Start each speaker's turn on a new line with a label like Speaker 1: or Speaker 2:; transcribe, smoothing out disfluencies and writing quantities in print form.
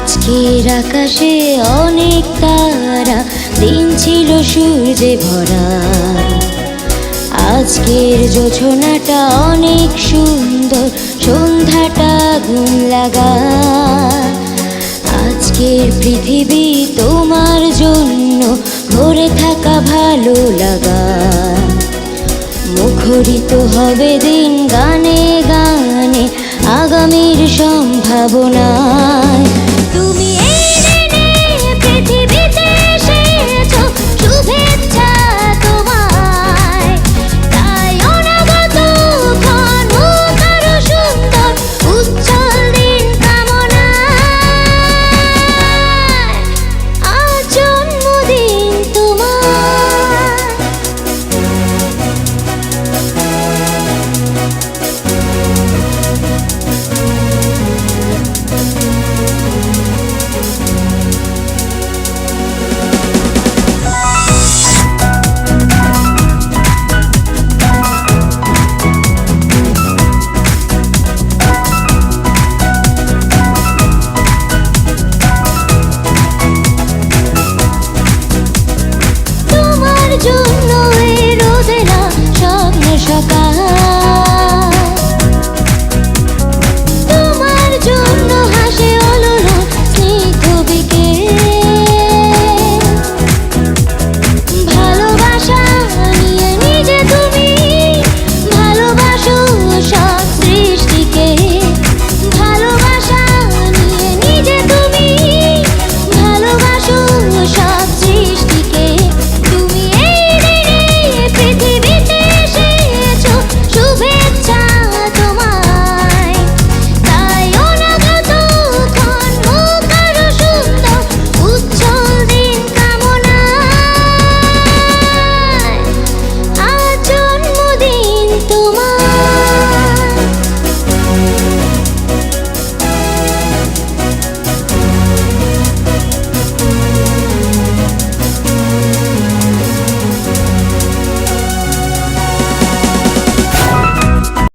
Speaker 1: আজকের আকাশে অনেক তারা, দিন ছিল সূর্যে ভরা। আজকের জোছনাটা অনেক সুন্দর, সন্ধ্যাটা আগুন লাগা। আজকের পৃথিবী তোমার জন্য ভরে থাকা ভালো লাগা। মুখরিত হবে দিন গানে গানে আগামীর সম্ভাবনা।